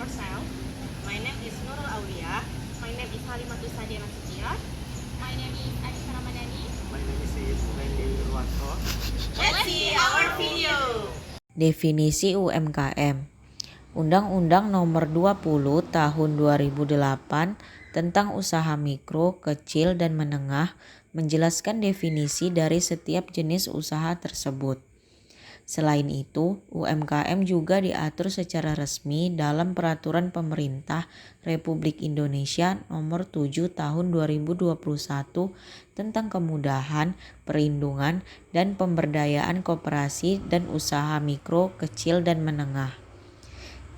ourselves. My name is Nurul Aulia. My name is Halimatus Sadia Nasution. My name is Anissa Ramadhani. My name is Wendy Irwanto. Let's see our video. Definisi UMKM. Undang-Undang Nomor 20 Tahun 2008 tentang usaha mikro, kecil, dan menengah menjelaskan definisi dari setiap jenis usaha tersebut. Selain itu, UMKM juga diatur secara resmi dalam Peraturan Pemerintah Republik Indonesia Nomor 7 Tahun 2021 tentang kemudahan, perlindungan, dan pemberdayaan koperasi dan usaha mikro, kecil, dan menengah.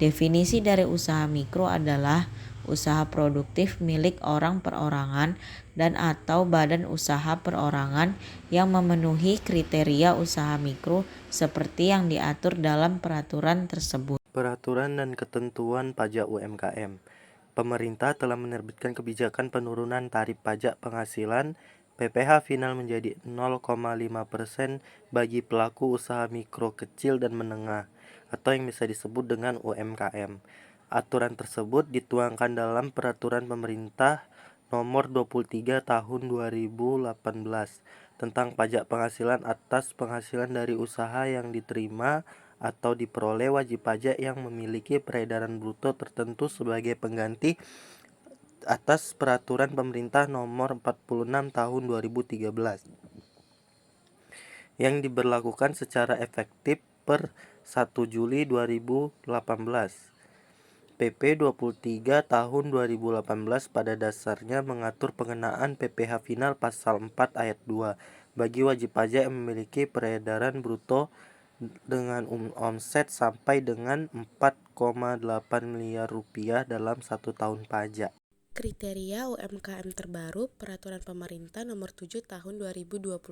Definisi dari usaha mikro adalah usaha produktif milik orang perorangan dan atau badan usaha perorangan yang memenuhi kriteria usaha mikro seperti yang diatur dalam peraturan tersebut. Peraturan dan ketentuan pajak UMKM. Pemerintah telah menerbitkan kebijakan penurunan tarif pajak penghasilan PPh final menjadi 0,5% bagi pelaku usaha mikro, kecil, dan menengah atau yang bisa disebut dengan UMKM. Aturan tersebut dituangkan dalam Peraturan Pemerintah Nomor 23 Tahun 2018 tentang pajak penghasilan atas penghasilan dari usaha yang diterima atau diperoleh wajib pajak yang memiliki peredaran bruto tertentu sebagai pengganti atas Peraturan Pemerintah Nomor 46 Tahun 2013 yang diberlakukan secara efektif per 1 Juli 2018. PP 23 tahun 2018 pada dasarnya mengatur pengenaan PPh final pasal 4 ayat 2 bagi wajib pajak yang memiliki peredaran bruto dengan omset sampai dengan 4,8 miliar rupiah dalam 1 tahun pajak. Kriteria UMKM terbaru Peraturan Pemerintah Nomor 7 Tahun 2021.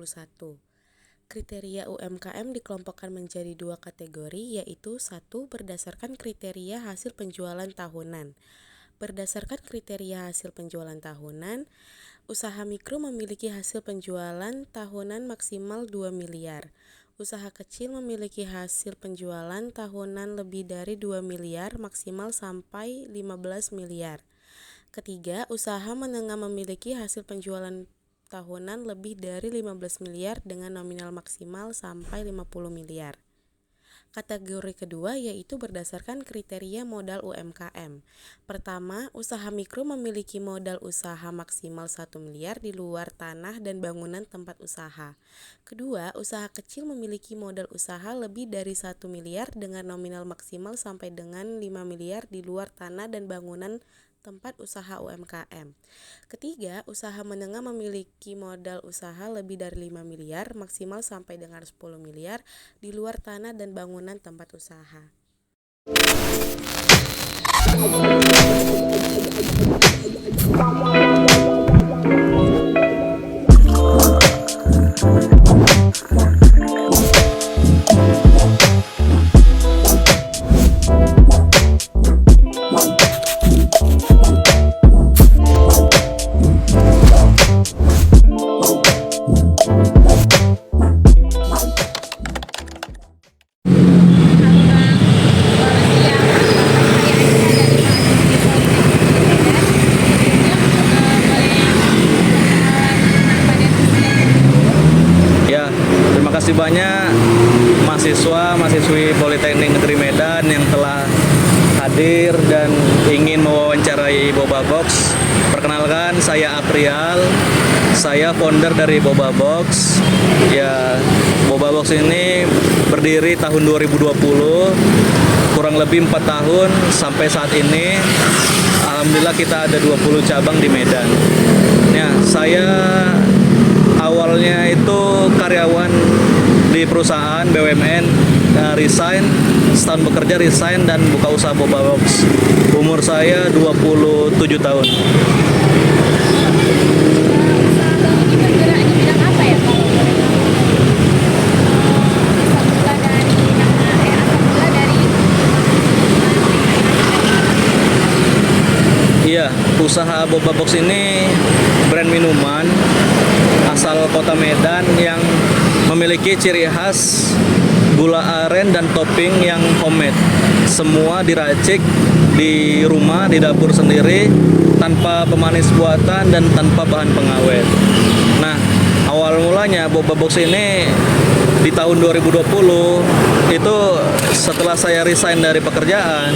Kriteria UMKM dikelompokkan menjadi 2 kategori, yaitu 1. Berdasarkan kriteria hasil penjualan tahunan. Berdasarkan kriteria hasil penjualan tahunan, usaha mikro memiliki hasil penjualan tahunan maksimal 2 miliar. Usaha kecil memiliki hasil penjualan tahunan lebih dari 2 miliar maksimal sampai 15 miliar. Ketiga, usaha menengah memiliki hasil penjualan tahunan lebih dari 15 miliar dengan nominal maksimal sampai 50 miliar. Kategori kedua yaitu berdasarkan kriteria modal UMKM. Pertama, usaha mikro memiliki modal usaha maksimal 1 miliar di luar tanah dan bangunan tempat usaha. Kedua, usaha kecil memiliki modal usaha lebih dari 1 miliar dengan nominal maksimal sampai dengan 5 miliar di luar tanah dan bangunan tempat usaha UMKM. Ketiga, usaha menengah memiliki modal usaha lebih dari 5 miliar maksimal sampai dengan 10 miliar di luar tanah dan bangunan tempat usaha. Terima kasih banyak mahasiswa-mahasiswi Politeknik Negeri Medan yang telah hadir dan ingin mewawancarai Boba Box. Perkenalkan, saya Aprial, saya founder dari Boba Box. Ya, Boba Box ini berdiri tahun 2020, kurang lebih 4 tahun sampai saat ini. Alhamdulillah kita ada 20 cabang di Medan. Ya, saya awalnya itu karyawan di perusahaan BUMN, resign, setahun bekerja resign dan buka usaha Boba Box. Umur saya 27 tahun. Iya, usaha Boba Box ini brand minuman asal kota Medan yang memiliki ciri khas gula aren dan topping yang homemade. Semua diracik di rumah, di dapur sendiri, tanpa pemanis buatan dan tanpa bahan pengawet. Nah, awal mulanya Boba Box ini di tahun 2020 itu setelah saya resign dari pekerjaan,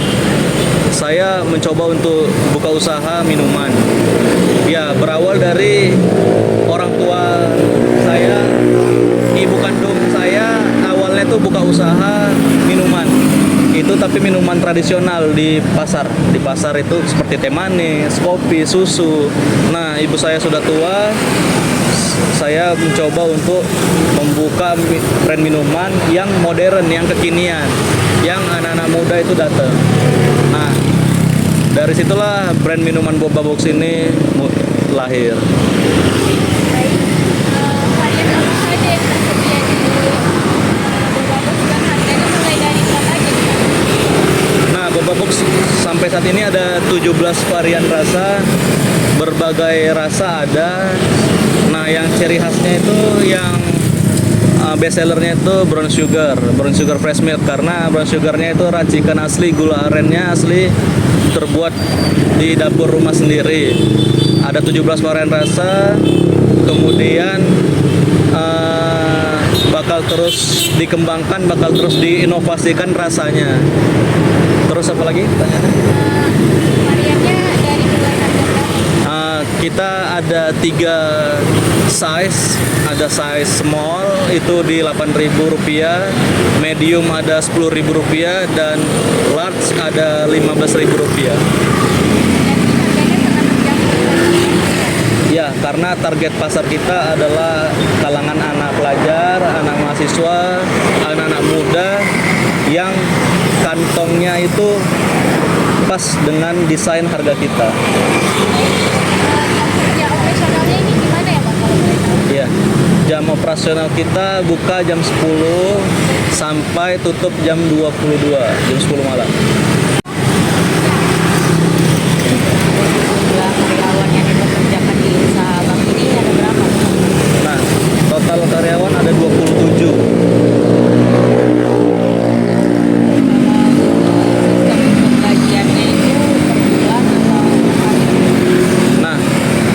saya mencoba untuk buka usaha minuman. Ya, berawal dari orang tua saya, ibu kandung saya awalnya tuh buka usaha minuman. Itu tapi minuman tradisional di pasar. Di pasar itu seperti teh manis, kopi, susu. Nah, ibu saya sudah tua, saya mencoba untuk membuka brand minuman yang modern, yang kekinian, yang anak-anak muda itu datang. Nah, dari situlah brand minuman Boba Box ini lahir. Baik, varian apa saja yang tersedia di Boba Box dan harganya mulai dari berapa aja nih, Pak? Nah, Boba Box sampai saat ini ada 17 varian rasa, berbagai rasa ada. Nah, yang ciri khasnya itu yang best sellernya itu brown sugar fresh milk, karena brown sugarnya itu racikan asli, gula arennya asli, terbuat di dapur rumah sendiri. Ada 17 varian rasa, kemudian bakal terus dikembangkan, bakal terus diinovasikan rasanya. Terus apa lagi? Variannya dari mulai harga berapa? Kita ada 3 size, ada size small itu di Rp8.000, medium ada Rp10.000, dan large ada Rp15.000. Ya, karena target pasar kita adalah kalangan anak pelajar, anak mahasiswa, anak-anak muda yang kantongnya itu pas dengan desain harga kita. Ya, operasionalnya ini gimana ya, Pak, kalau boleh tahu? Ya, jam operasional kita buka jam 10 sampai tutup jam 22, jam 10 malam. Jumlah karyawan yang dipekerjakan di usaha Abang ini ada berapa? Nah, total karyawan ada 27. Sistem pembagiannya itu per bulan atau per hari? Nah,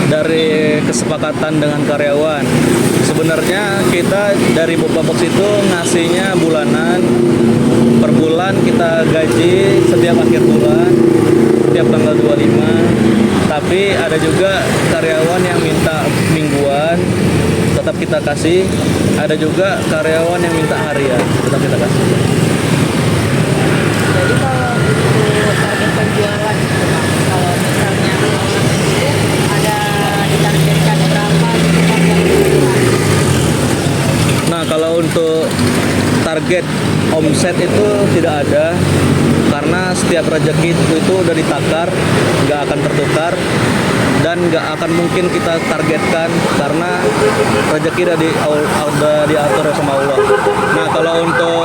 dari kesepakatan dengan karyawan, sebenarnya kita dari Boba Box itu ngasihnya bulanan. Per bulan kita gaji setiap akhir bulan, setiap tanggal 25. Tapi ada juga karyawan yang minta mingguan, tetap kita kasih. Ada juga karyawan yang minta harian, tetap kita kasih. Jadi kalau untuk target penjualan gitu Pak, kalau misalnya itu ada ditargetkan berapa gitu Pak yang dijual? Nah, kalau untuk target omset itu tidak ada, karena setiap rezeki itu udah ditakar, nggak akan tertukar, dan nggak akan mungkin kita targetkan karena rezeki udah diatur sama Allah. Nah, kalau untuk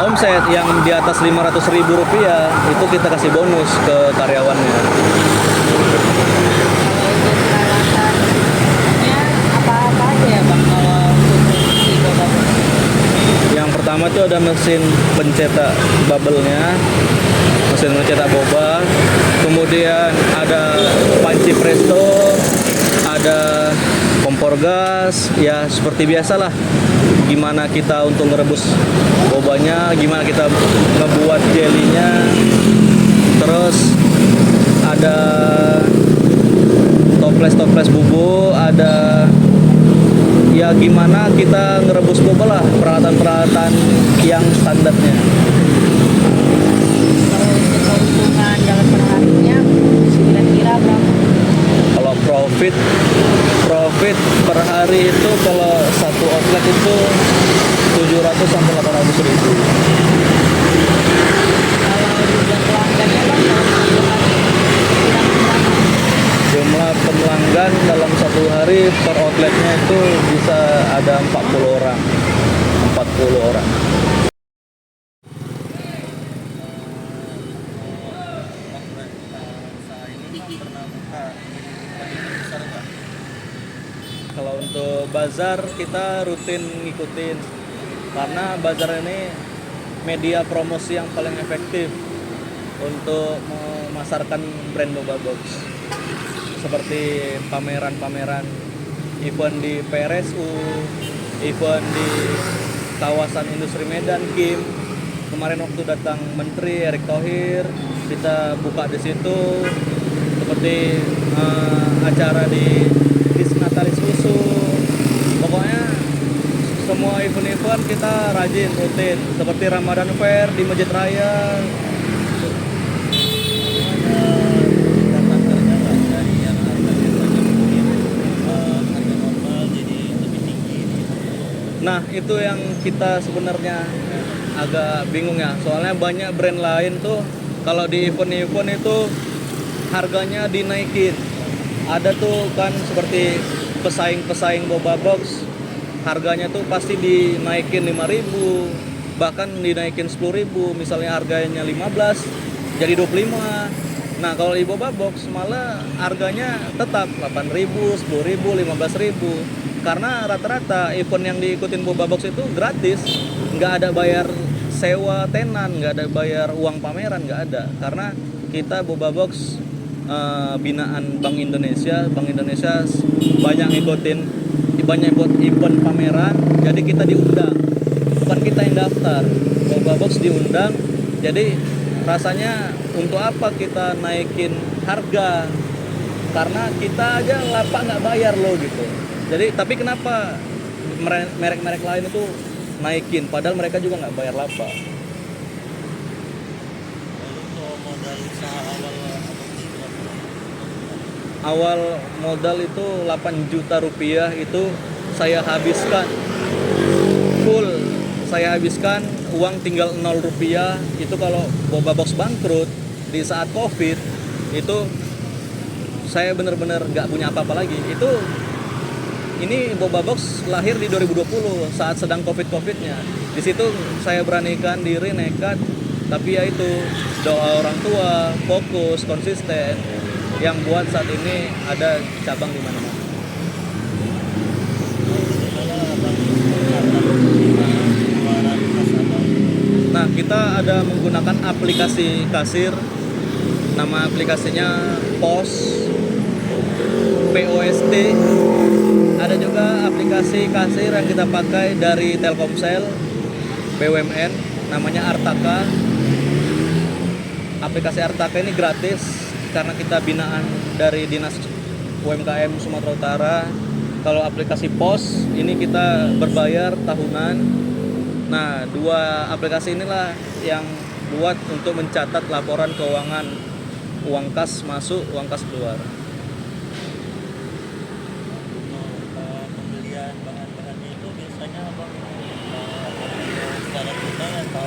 omset yang di atas Rp500.000 itu kita kasih bonus ke karyawannya. Kalau untuk peralatannya apa-apa aja ya Bang kalau untuk produksi Boba Box? Yang pertama itu ada mesin pencetak bubble-nya, mesin pencetak boba, kemudian ada panci presto, ada kompor gas, ya seperti biasalah. Gimana kita untuk ngerebus bobanya, gimana kita ngebuat jelinya, terus ada toples bubuk, ada ya gimana kita ngerebus boba lah, peralatan-peralatan yang standarnya. Kalau untuk keuntungan dalam perharinya kira-kira berapa? Kalau profit per hari itu kalau satu outlet itu 700 sampai 800 ribu. Kalau jumlah pelanggannya Bang dalam satu hari kira-kira berapa? Jumlah pelanggan dalam satu hari per outletnya itu bisa ada 40 orang. 40 orang. Kalau untuk bazar kita rutin ngikutin karena bazar ini media promosi yang paling efektif untuk memasarkan brand Boba Box. Seperti pameran-pameran, event di PRSU, event di kawasan industri Medan, KIM. Kemarin waktu datang Menteri Erick Thohir, kita buka di situ. Seperti acara di Disnatalis Susu. Pokoknya semua event-event kita rajin, rutin. Seperti Ramadan Fair di Masjid Raya. Nah, itu yang kita sebenarnya agak bingung ya. Soalnya banyak brand lain tuh kalau di event-event itu harganya dinaikin. Ada tuh kan seperti pesaing-pesaing Boba Box, harganya tuh pasti dinaikin 5.000, bahkan dinaikin 10.000. Misalnya harganya 15 jadi 25. Nah, kalau di Boba Box malah harganya tetap 8.000, 10.000, 15.000. Karena rata-rata event yang diikutin Boba Box itu gratis, nggak ada bayar sewa tenan, nggak ada bayar uang pameran, nggak ada. Karena kita Boba Box binaan Bank Indonesia banyak ngikutin event pameran, jadi kita diundang, bukan kita yang daftar. Boba Box diundang, jadi rasanya untuk apa kita naikin harga, karena kita aja lapak nggak bayar loh gitu. Jadi tapi kenapa merek-merek lain itu naikin padahal mereka juga nggak bayar lapak. Awal modal itu 8 juta rupiah, itu saya habiskan full, saya habiskan uang tinggal 0 rupiah. Itu kalau Boba Box bangkrut di saat COVID itu saya benar-benar nggak punya apa-apa lagi. Ini Boba Box lahir di 2020 saat sedang COVID-nya. Di situ saya beranikan diri, nekat, tapi ya itu doa orang tua, fokus, konsisten yang buat saat ini ada cabang di mana-mana. Nah, kita ada menggunakan aplikasi kasir, nama aplikasinya POS, POST. Ada juga aplikasi kasir yang kita pakai dari Telkomsel, BUMN, namanya Artaka. Aplikasi Artaka ini gratis karena kita binaan dari Dinas UMKM Sumatera Utara. Kalau aplikasi POS ini kita berbayar tahunan. Nah, dua aplikasi inilah yang buat untuk mencatat laporan keuangan, uang kas masuk, uang kas keluar. Pembelian bahan-bahannya itu biasanya abang secara tunai atau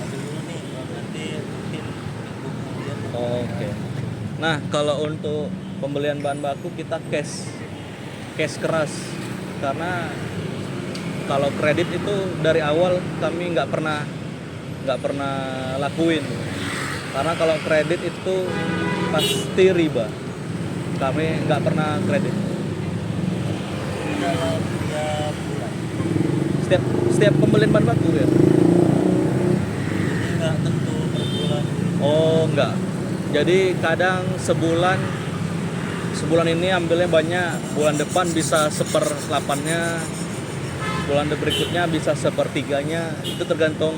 dulu nih nanti mungkin minggu kemudian. Oke. Nah, kalau untuk pembelian bahan baku kita cash keras, karena kalau kredit itu dari awal kami nggak pernah lakuin, karena kalau kredit itu pasti riba. Kami nggak pernah kredit. Dalam tiap bulan. Setiap pembelian bahan baku ya. Jadi nggak tentu per bulan. Oh, enggak. Jadi kadang sebulan ini ambilnya banyak, bulan depan bisa 1/8-nya, bulan berikutnya bisa 1/3-nya, itu tergantung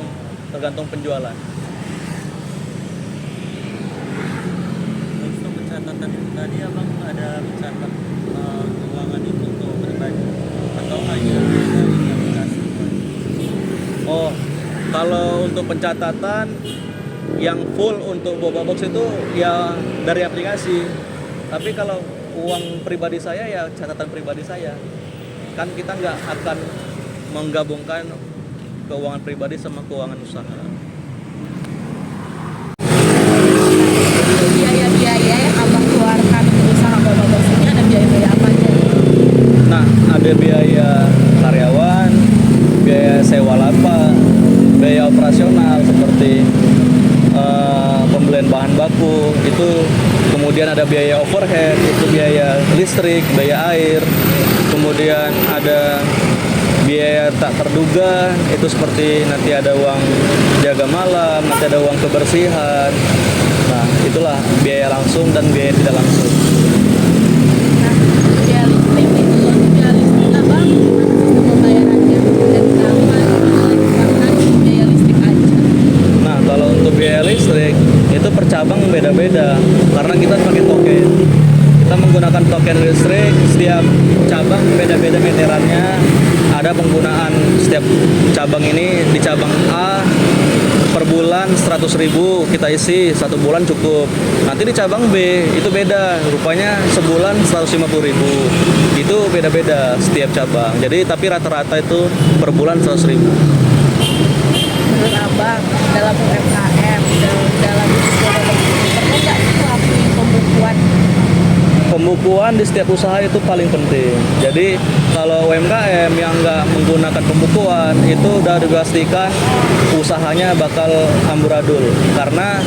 penjualan. Untuk pencatatan itu tadi abang ada mencatat keuangan itu untuk pribadi atau hanya dari aplikasi? Oh, kalau untuk pencatatan yang full untuk Boba Box itu ya dari aplikasi. Tapi kalau uang pribadi saya ya catatan pribadi saya. Kan kita nggak akan menggabungkan keuangan pribadi sama keuangan usaha. Biaya-biaya yang abang keluarkan untuk usaha Boba Box ini ada biaya-biaya apa aja? Nah, ada biaya karyawan, biaya sewa lapak, biaya operasional seperti pembelian bahan baku, itu kemudian ada biaya overhead, itu biaya listrik, biaya air, kemudian ada biaya tak terduga itu seperti nanti ada uang jaga malam, nanti ada uang kebersihan. Nah, itulah biaya langsung dan biaya tidak langsung. Nah, biaya listrik itu biaya listrik abang sistem pembayarannya dan kapan biaya listrik aja. Nah, kalau untuk biaya listrik itu per cabang beda-beda karena kita pakai token. Kita menggunakan token listrik, setiap cabang beda-beda meterannya. Ada penggunaan setiap cabang ini di cabang A per bulan 100.000 kita isi 1 bulan cukup. Nanti di cabang B itu beda, rupanya sebulan 150.000. Itu beda-beda setiap cabang. Jadi tapi rata-rata itu per bulan 100.000. Menurut abang dalam UMKM dalam perlu nggak melakukan pembukuan? Pembukuan di setiap usaha itu paling penting. Jadi kalau UMKM yang nggak menggunakan pembukuan itu udah dipastikan usahanya bakal amburadul. Karena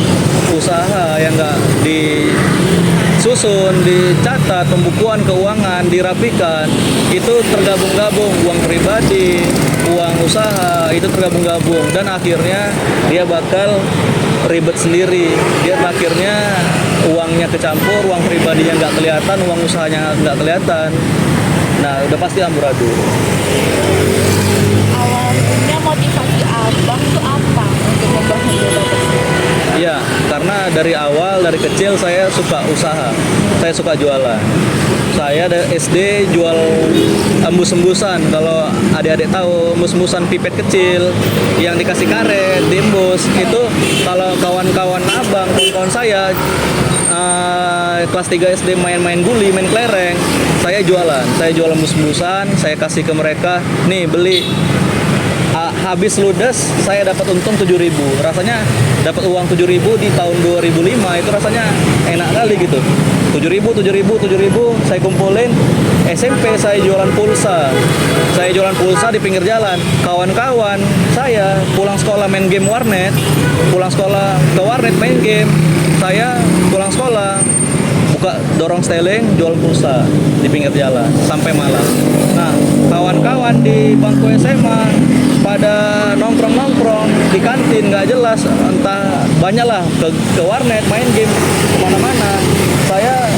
usaha yang nggak disusun, dicatat, pembukuan keuangan, dirapikan, itu tergabung-gabung uang pribadi, uang usaha itu tergabung-gabung dan akhirnya dia bakal ribet sendiri. Dia akhirnya uangnya kecampur, uang pribadinya nggak kelihatan, uang usahanya nggak kelihatan. Nah, udah pasti amburadul. Awalnya motivasi abang itu apa untuk membangun Bobabox? Iya, karena dari awal, dari kecil saya suka usaha, saya suka jualan. Saya dari SD jual embus-embusan. Kalau adik-adik tahu embus-embusan pipet kecil yang dikasih karet, diembus. Itu kalau kawan-kawan abang, kawan-kawan saya kelas 3 SD main-main guli, main kelereng, saya jualan. Saya jual embus-embusan, saya kasih ke mereka, nih beli. Habis ludes saya dapat untung 7.000. Rasanya dapat uang 7.000 di tahun 2005 itu rasanya enak kali gitu. 7.000 saya kumpulin. SMP saya jualan pulsa. Saya jualan pulsa di pinggir jalan. Kawan-kawan saya pulang sekolah main game warnet, pulang sekolah ke warnet main game. Saya pulang sekolah buka dorong steling, jual pulsa di pinggir jalan sampai malam. Nah, kawan-kawan di bangku SMA pada nongkrong-nongkrong di kantin nggak jelas, entah banyaklah ke warnet main game kemana-mana. Saya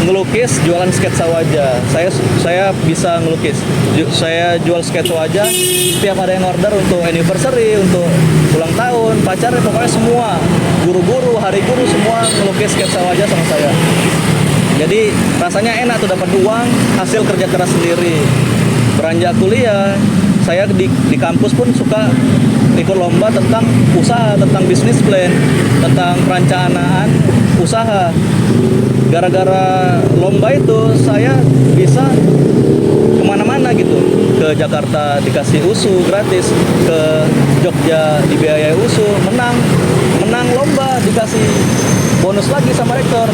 ngelukis, jualan sketsa wajah. Saya bisa ngelukis. Saya jual sketsa wajah. Setiap ada yang order untuk anniversary, untuk ulang tahun, pacarnya, pokoknya semua guru-guru, hari guru semua ngelukis sketsa wajah sama saya. Jadi rasanya enak tuh dapat uang hasil kerja keras sendiri. Beranjak kuliah, saya di kampus pun suka ikut lomba tentang usaha, tentang bisnis plan, tentang perencanaan usaha. Gara-gara lomba itu saya bisa kemana-mana gitu. Ke Jakarta dikasih USU gratis, ke Jogja dibiayai USU, menang lomba dikasih bonus lagi sama rektor,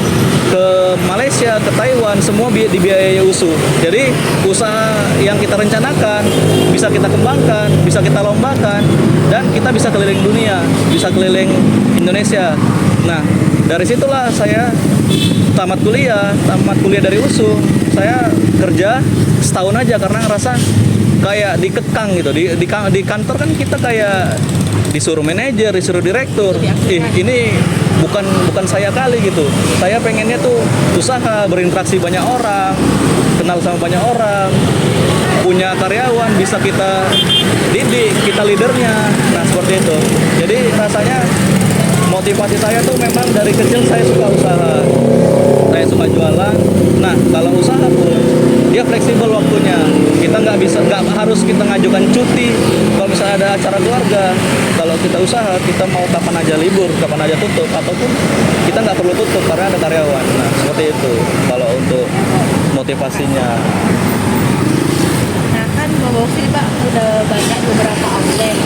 ke Malaysia, ke Taiwan, semua dibiayai USU. Jadi usaha yang kita rencanakan bisa kita kembangkan, bisa kita lombakan, dan kita bisa keliling dunia, bisa keliling Indonesia. Nah, dari situlah saya tamat kuliah dari USU. Saya kerja setahun aja karena ngerasa kayak dikekang gitu. Di kantor kan kita kayak disuruh manajer, disuruh direktur. Ini bukan saya kali gitu. Saya pengennya tuh usaha, berinteraksi banyak orang, kenal sama banyak orang, punya karyawan, bisa kita didik, kita leadernya. Nah, seperti itu. Jadi rasanya motivasi saya tuh memang dari kecil saya suka usaha. Saya suka jualan. Nah, kalau usaha pun dia fleksibel waktunya. Kita nggak harus kita ngajukan cuti. Kalau misalnya ada acara keluarga, kalau kita usaha, kita mau kapan aja libur, kapan aja tutup, ataupun kita nggak perlu tutup karena ada karyawan. Nah, seperti itu. Kalau untuk motivasinya. Nah kan Bobabox ini Pak udah banyak beberapa outlet.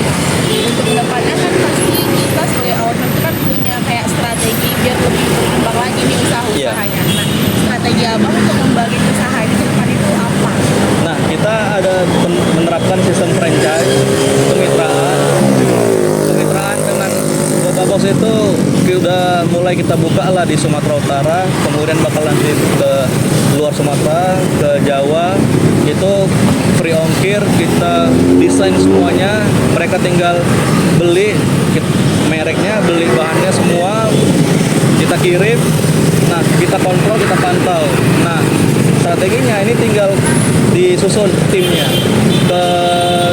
Untuk kedepannya kan pasti kita sebagai owner itu kan punya kayak strategi biar lebih berkembang lagi nih usaha-usahanya. Nah, strategi abang untuk membangun usaha ini ke depan itu apa? Nah, kita ada menerapkan sistem franchise, kemitraan dengan Bobabox itu udah mulai kita buka lah di Sumatera Utara, kemudian bakal nanti ke luar Sumatera, ke Jawa. Itu free ongkir, kita desain semuanya, mereka tinggal beli mereknya, beli bahannya semua, kita kirim. Nah, kita kontrol, kita pantau. Nah, strateginya ini tinggal disusun timnya.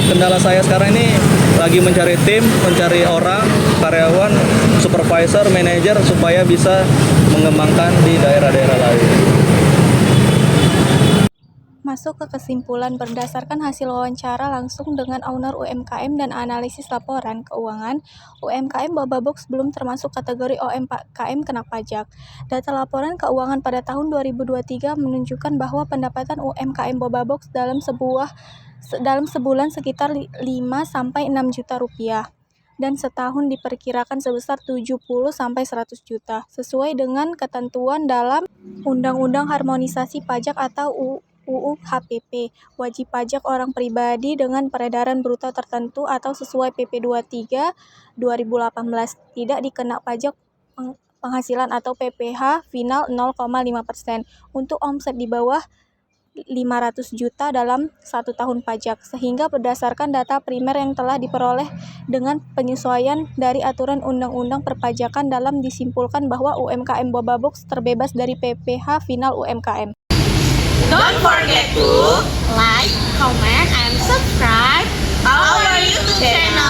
Kendala saya sekarang ini lagi mencari tim, mencari orang, karyawan, supervisor, manajer supaya bisa mengembangkan di daerah-daerah lain. Masuk ke kesimpulan berdasarkan hasil wawancara langsung dengan owner UMKM dan analisis laporan keuangan, UMKM Boba Box belum termasuk kategori UMKM kena pajak. Data laporan keuangan pada tahun 2023 menunjukkan bahwa pendapatan UMKM Boba Box dalam sebulan sekitar 5-6 juta rupiah dan setahun diperkirakan sebesar 70-100 juta sesuai dengan ketentuan dalam Undang-Undang Harmonisasi Pajak atau UU HPP, wajib pajak orang pribadi dengan peredaran bruto tertentu atau sesuai PP 23 2018 tidak dikena pajak penghasilan atau PPh final 0,5% untuk omset di bawah 500 juta dalam 1 tahun pajak, sehingga berdasarkan data primer yang telah diperoleh dengan penyesuaian dari aturan undang-undang perpajakan dalam disimpulkan bahwa UMKM Boba Box terbebas dari PPh final UMKM. Don't forget to like, comment, and subscribe our YouTube channel.